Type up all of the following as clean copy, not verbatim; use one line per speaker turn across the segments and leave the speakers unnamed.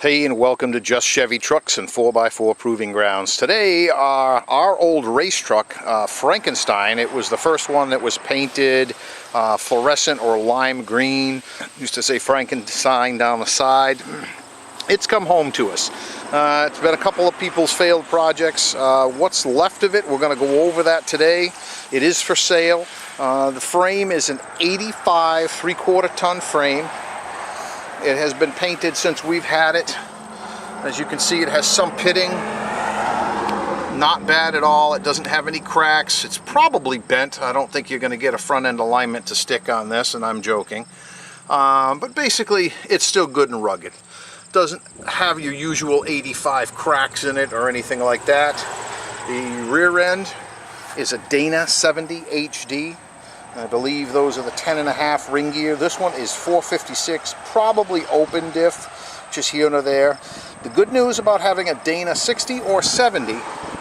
Hey, and welcome to Just Chevy Trucks and 4x4 Proving Grounds. Today, our old race truck, Frankenstein, it was the first one that was painted fluorescent or lime green. Used to say Frankenstein down the side. It's come home to us. It's been a couple of people's failed projects. What's left of it, we're going to go over that today. It is for sale. The frame is an 85 3/4 ton frame. It has been painted since we've had it. As you can see, it has some pitting. Not bad at all. It doesn't have any cracks. It's probably bent. I don't think you're going to get a front end alignment to stick on this, and I'm joking. But basically, it's still good and rugged. Doesn't have your usual 85 cracks in it or anything like that. The rear end is a Dana 70 HD. I believe those are the 10.5 ring gear. This one is 456, probably open diff, just here and there. The good news about having a Dana 60 or 70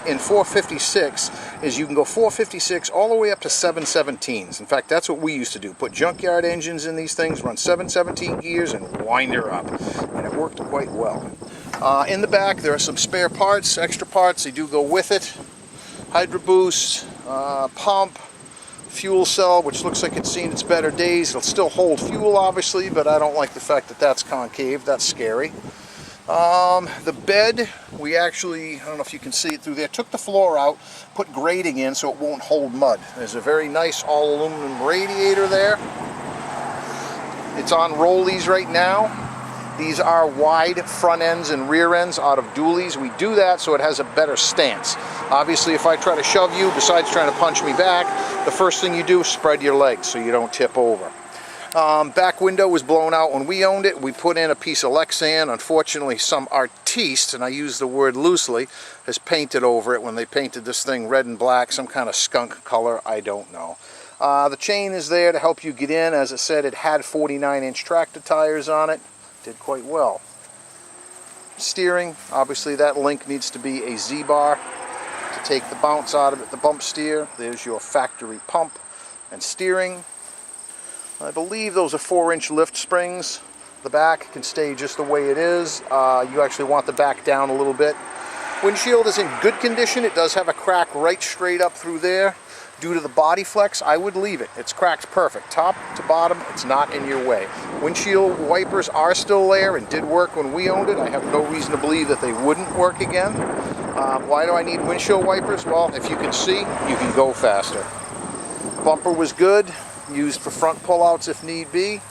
in 456 is you can go 456 all the way up to 717s. In fact, that's what we used to do. Put junkyard engines in these things, run 717 gears, and wind her up. And it worked quite well. In the back, there are some spare parts, extra parts. They do go with it. Hydro boost, pump, fuel cell, which looks like it's seen its better days. It'll still hold fuel, obviously, but I don't like the fact that that's concave. That's scary. The bed, we actually, I don't know if you can see it through there, took the floor out, put grating in so it won't hold mud. There's a very nice all aluminum radiator there. It's on rollies right now. These are wide front ends and rear ends out of dualies. We do that so it has a better stance. Obviously, if I try to shove you, besides trying to punch me back, the first thing you do is spread your legs so you don't tip over. Back window was blown out when we owned it. We put in a piece of Lexan. Unfortunately, some artiste, and I use the word loosely, has painted over it when they painted this thing red and black, some kind of skunk color, I don't know. The chain is there to help you get in. As I said, it had 49-inch tractor tires on it. Did quite well. Steering, obviously that link needs to be a Z-bar to take the bounce out of it, the bump steer. There's your factory pump and steering. I believe those are 4-inch lift springs. The back can stay just the way it is. You actually want the back down a little bit. Windshield is in good condition. It does have a crack right straight up through there. Due to the body flex, I would leave it. It's cracked perfect. Top to bottom, it's not in your way. Windshield wipers are still there and did work when we owned it. I have no reason to believe that they wouldn't work again. Why do I need windshield wipers? Well, if you can see, you can go faster. Bumper was good, used for front pullouts if need be.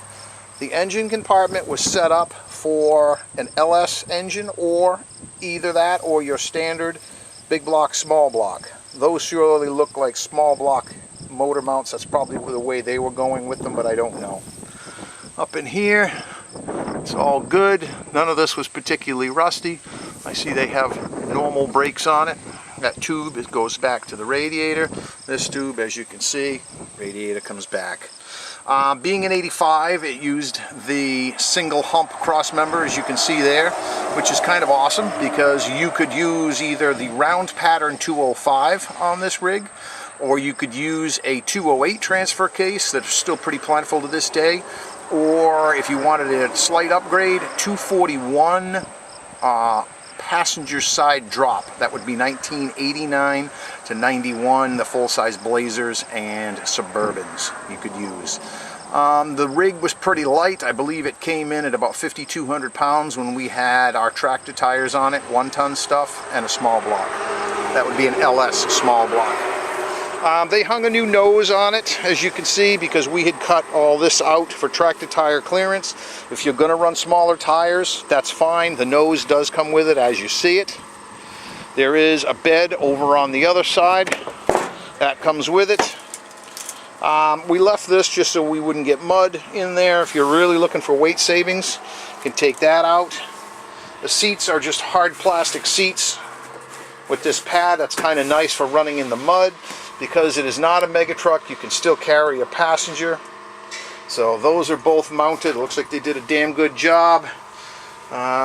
The engine compartment was set up for an LS engine, or either that or your standard big block, small block. Those surely look like small block motor mounts. That's probably the way they were going with them, but I don't know. Up in here, it's all good. None of this was particularly rusty. I see they have normal brakes on it. That tube, it goes back to the radiator. This tube, as you can see, radiator comes back. Being an 85, it used the single hump cross member, as you can see there, which is kind of awesome because you could use either the round pattern 205 on this rig, or you could use a 208 transfer case that's still pretty plentiful to this day, or if you wanted a slight upgrade, 241 passenger side drop. That would be 1989 to 91, the full-size Blazers and Suburbans you could use. The rig was pretty light. I believe it came in at about 5,200 pounds when we had our tractor tires on it, 1-ton stuff, and a small block. That would be an LS small block. They hung a new nose on it, as you can see, because we had cut all this out for tractor tire clearance. If you're going to run smaller tires, that's fine. The nose does come with it, as you see it. There is a bed over on the other side. That comes with it. We left this just so we wouldn't get mud in there. If you're really looking for weight savings, you can take that out. The seats are just hard plastic seats with this pad. That's kind of nice for running in the mud. Because it is not a mega truck, you can still carry a passenger. So those are both mounted. Looks like they did a damn good job.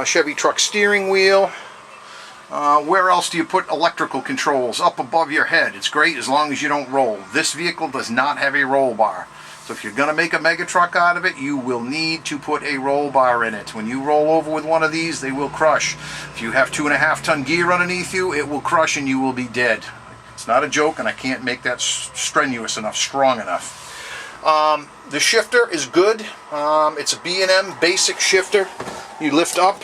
Chevy truck steering wheel. Where else do you put electrical controls? Up above your head. It's great as long as you don't roll. This vehicle does not have a roll bar. So if you're going to make a mega truck out of it, you will need to put a roll bar in it. When you roll over with one of these, they will crush. If you have 2.5 ton gear underneath you, it will crush and you will be dead. It's not a joke, and I can't make that strenuous enough, strong enough. The shifter is good. It's a B&M basic shifter. You lift up,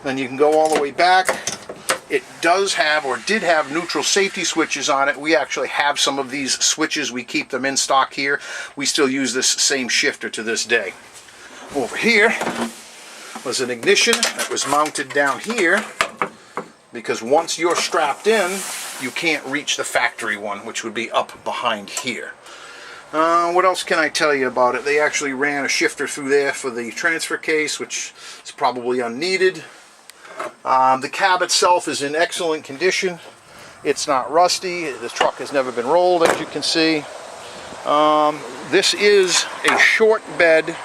then you can go all the way back. It does have, or did have, neutral safety switches on it. We actually have some of these switches. We keep them in stock here. We still use this same shifter to this day. Over here was an ignition that was mounted down here, because once you're strapped in, you can't reach the factory one, which would be up behind here. What else can I tell you about it? They actually ran a shifter through there for the transfer case, which is probably unneeded. The cab itself is in excellent condition. It's not rusty. The truck has never been rolled, as you can see. This is a short bed,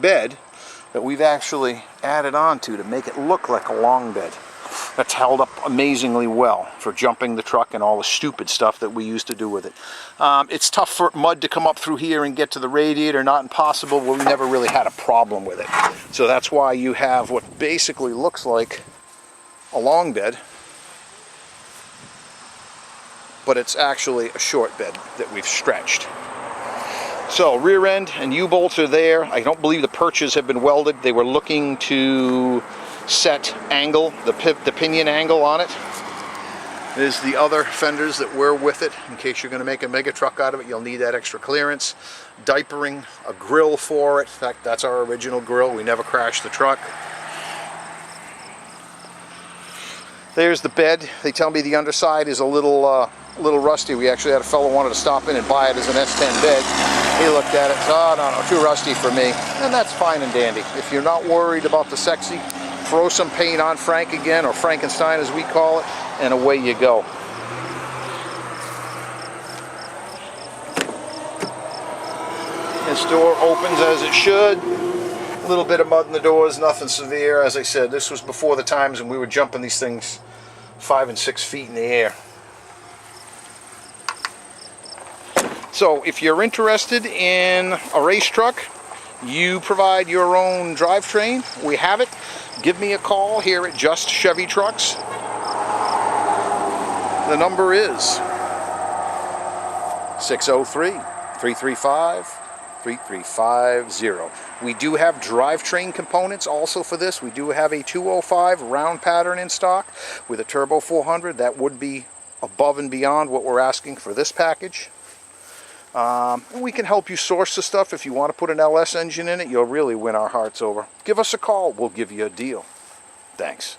bed that we've actually added on to make it look like a long bed. That's held up amazingly well for jumping the truck and all the stupid stuff that we used to do with it. It's tough for mud to come up through here and get to the radiator, not impossible, but we never really had a problem with it. So that's why you have what basically looks like a long bed, but it's actually a short bed that we've stretched. So rear end and U-bolts are there. I don't believe the perches have been welded. They were looking to set angle, the pinion angle on it. There's the other fenders that were with it. In case you're going to make a mega truck out of it, you'll need that extra clearance. Diapering, a grill for it. In fact, that's our original grill. We never crashed the truck. There's the bed. They tell me the underside is a little rusty. We actually had a fellow wanted to stop in and buy it as an S10 bed. He looked at it, oh no, too rusty for me. And that's fine and dandy. If you're not worried about the sexy, throw some paint on Frank again, or Frankenstein as we call it, and away you go. This door opens as it should. A little bit of mud in the doors, nothing severe. As I said, this was before the times when we were jumping these things 5 and 6 feet in the air. So if you're interested in a race truck, you provide your own drivetrain, we have it. Give me a call here at Just Chevy Trucks. The number is 603-335-3350. We do have drivetrain components also for this. We do have a 205 round pattern in stock with a turbo 400. That would be above and beyond what we're asking for this package. And we can help you source the stuff. If you want to put an LS engine in it, you'll really win our hearts over. Give us a call. We'll give you a deal. Thanks.